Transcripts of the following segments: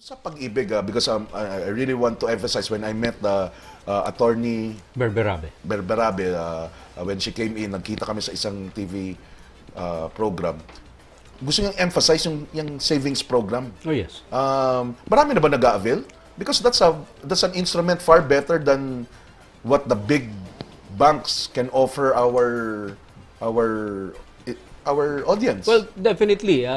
Sa pag-ibig, because I really want to emphasize when I met the attorney Berberabe. Berberabe, when she came in, nagkita kami sa isang TV program. Gusto niyang emphasize yung savings program. Oh, yes. Marami na ba nag-a-avail? Because that's an instrument far better than what the big banks can offer our audience. Well, definitely.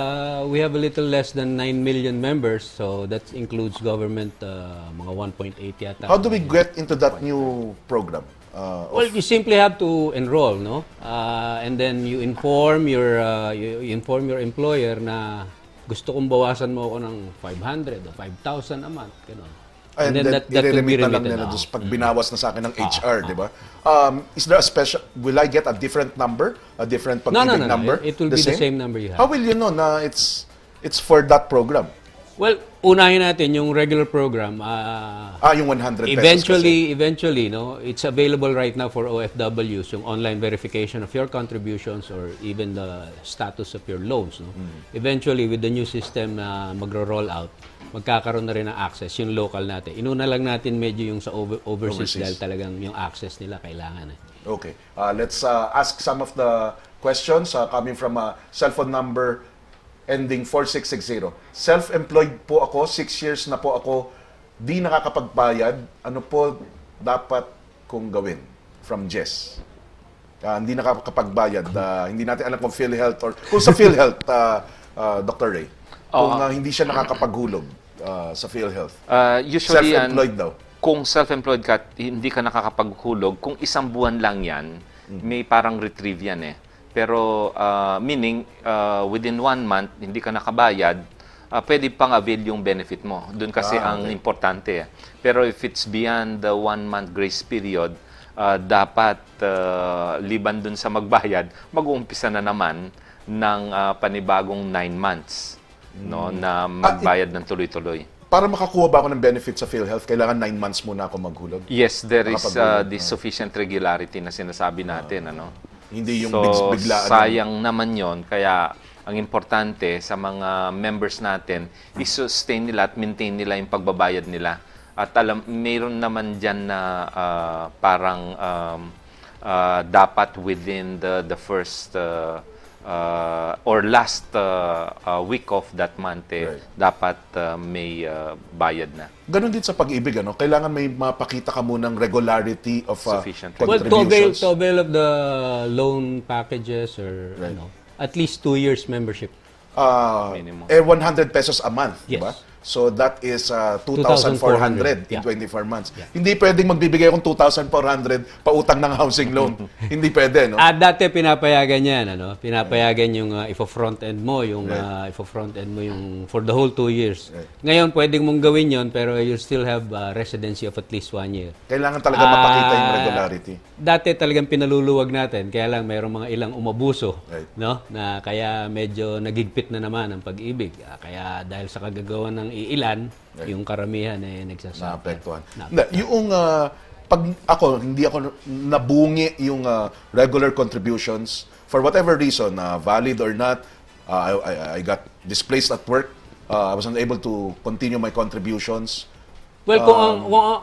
We have a little less than 9 million members, so that includes government, mga 1.8 yata. How do we get into that new program? Well, you simply have to enroll, no? And then you inform your employer na gusto kong bawasan mo ako ng 500 o 5,000 a month, gano'n. And then that will be remitted na just pag binawas na sa akin ng HR, di ba? Is there a special, will I get a different number? A different pag-ibig number? It will be the same number you have. How will you know na it's for that program? Well, unahin natin yung regular program. Yung 100 pesos Eventually, no, it's available right now for OFWs, yung online verification of your contributions or even the status of your loans. No? Eventually, with the new system na magro-roll out, magkakaroon na rin ng access, yung local natin. Inuna lang natin medyo yung sa overseas dahil talagang yung access nila kailangan. Okay. Let's ask some of the questions coming from a cellphone number ending 4660. Self-employed po ako, 6 years na po ako, di nakakapagbayad. Ano po dapat kong gawin? From Jess. Hindi nakakapagbayad. Hindi natin alam kung PhilHealth or kung sa PhilHealth, Dr. Ray. Kung hindi siya nakakapaghulog sa PhilHealth. Usually, self-employed daw. Kung self-employed ka, hindi ka nakakapaghulog, kung isang buwan lang yan, may parang retrieve yan eh. Pero meaning, within 1 month, hindi ka nakabayad, pwede pang avail yung benefit mo. Doon kasi ang importante. Pero if it's beyond the 1 month grace period, dapat liban doon sa magbayad, mag-uumpisa na naman ng panibagong 9 months no, na magbayad ng tuloy-tuloy. Para makakuha ba ako ng benefit sa PhilHealth, kailangan 9 months muna ako maghulog? Yes, there is the sufficient regularity na sinasabi natin. Hindi yung so, biglaan. Sayang naman yon. Kaya ang importante sa mga members natin, i-sustain nila at maintain nila yung pagbabayad nila. At mayroon naman dyan na parang dapat within the first or last week of that month, dapat may bayad na. Ganon din sa pag-ibig, kailangan may mapakita ka munang regularity of Sufficient. contributions. To avail of the loan packages or at least 2 years membership. Minimum. 100 pesos a month, Yes. diba? So that is 2,400 in 24 months. Hindi pwedeng magbibigay akong 2,400 pautang ng housing loan. Hindi pwede, no? Dati pinapayagan yan, Pinapayagan yung ifo-front end mo, yung ifo-front end mo yung for the whole 2 years. Ngayon pwedeng mong gawin yon pero you still have residency of at least 1 year. Kailangan talaga mapakita yung regularity. Dati talagang pinaluluwag natin, kaya lang mayroong mga ilang umabuso, no? Na kaya medyo nagigpit na naman ang pag-ibig. Kaya dahil sa kagagawa ng ilan, yung karamihan nagsasuffer. Naapektuhan. Yung pag hindi ako nabungi yung regular contributions for whatever reason, valid or not, I got displaced at work. I was unable to continue my contributions. Well,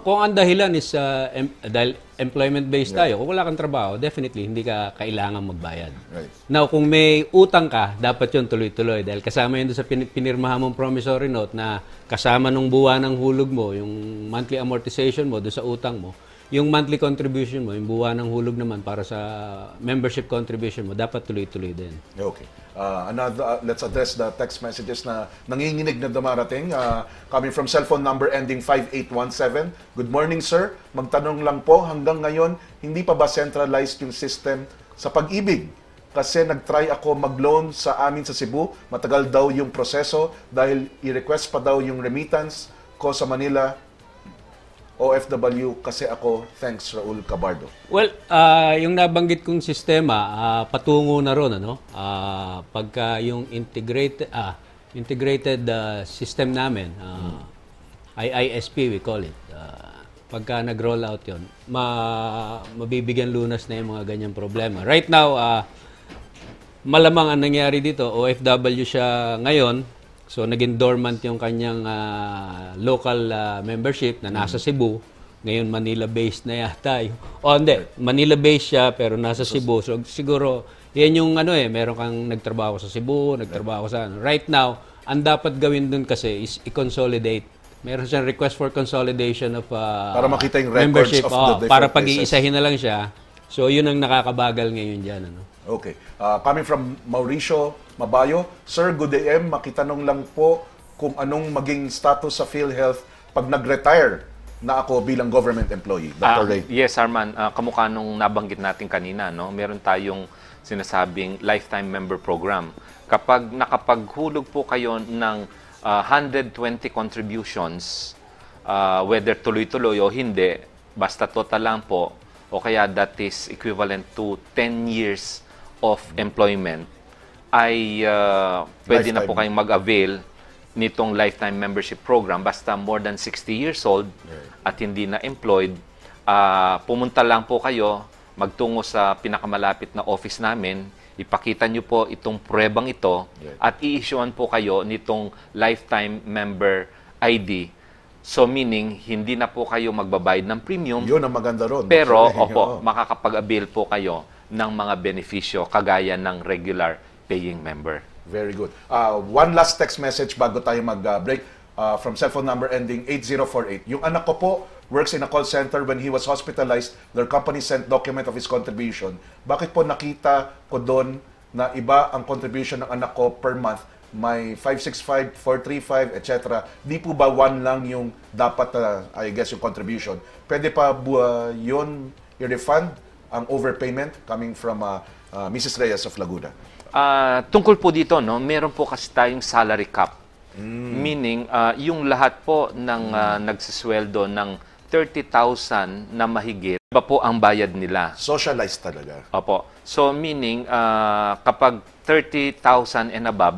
kung ang dahilan is dahil employment-based tayo, kung wala kang trabaho, definitely hindi ka kailangan magbayad. Right. Now, kung may utang ka, dapat yun tuloy-tuloy. Dahil kasama yun doon sa pinirmahan mong promissory note na kasama nung buwan ng hulog mo, yung monthly amortization mo doon sa utang mo, yung monthly contribution mo, yung buwan ng hulog naman para sa membership contribution mo, dapat tuloy-tuloy din. Okay. Let's address the text messages na nanginginig na dumarating. Coming from cellphone number ending 5817. Good morning, sir. Magtanong lang po, hanggang ngayon, hindi pa ba centralized yung system sa pag-ibig? Kasi nag-try ako mag-loan sa amin sa Cebu. Matagal daw yung proseso dahil i-request pa daw yung remittance ko sa Manila. OFW kasi ako. Thanks, Raul Cabardo. Well, yung nabanggit kong sistema, patungo na ron, pagka yung integrated system namin, IISP we call it, pagka nag-roll out yun, mabibigyan lunas na yung mga ganyang problema. Right now, malamang ang nangyari dito, OFW siya ngayon, So naging dormant yung kanyang local membership na nasa Cebu. Ngayon Manila-based na yata. Hindi, Manila-based siya pero nasa Cebu. So siguro, yan yung meron kang nagtrabaho sa Cebu, nagtrabaho sa Right now, ang dapat gawin dun kasi is i-consolidate. Meron siyang request for consolidation of para makita yung records membership. of the different para places. pag-iisahin na lang siya. So yun ang nakakabagal ngayon dyan. Okay. Coming from Mauricio Mabayo, Sir, good AM. Makitanong lang po kung anong maging status sa PhilHealth pag nag-retire na ako bilang government employee. Dr. Ray. Yes, Arman. Kamukha nung nabanggit natin kanina, no? Meron tayong sinasabing lifetime member program. Kapag nakapaghulog po kayo ng 120 contributions, whether tuloy-tuloy o hindi, basta total lang po, o kaya that is equivalent to 10 years of employment, ay pwede na po kayong mag-avail nitong lifetime membership program. Basta more than 60 years old at hindi na employed, pumunta lang po kayo, magtungo sa pinakamalapit na office namin, ipakita nyo po itong pruebang ito at i-issuean po kayo nitong lifetime member ID. So meaning, hindi na po kayo magbabayad ng premium. Yun ang maganda ron. Pero, makakapag-avail po kayo ng mga benepisyo kagaya ng regular paying member. Very good. One last text message bago tayo mag-break from cellphone number ending 8048. Yung anak ko po works in a call center. When he was hospitalized, their company sent document of his contribution. Bakit po nakita ko doon na iba ang contribution ng anak ko per month? May 565, 435, etc. Di po ba one lang yung dapat, I guess, yung contribution? Pwede pa yun i-refund ang overpayment coming from Mrs. Reyes of Laguna? Tungkol po dito, no, meron po kasi tayong salary cap. Meaning, yung lahat po ng nagsisweldo ng 30,000 na mahigit, iba po ang bayad nila. Socialized talaga. Opo. So, meaning, kapag 30,000 and above,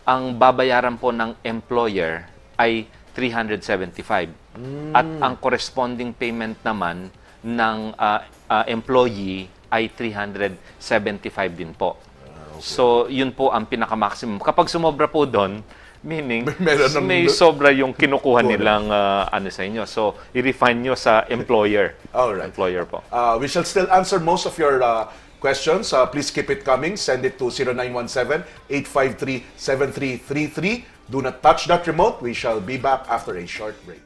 ang babayaran po ng employer ay 375. At ang corresponding payment naman ng employee ay 375 din po. So, yun po ang pinaka-maximum. Kapag sumobra po doon, meaning, may sobra yung kinukuha nilang sa inyo. So, i-refund nyo sa employer. Alright. Employer po. We shall still answer most of your questions. Please keep it coming. Send it to 0917-853-7333. Do not touch that remote. We shall be back after a short break.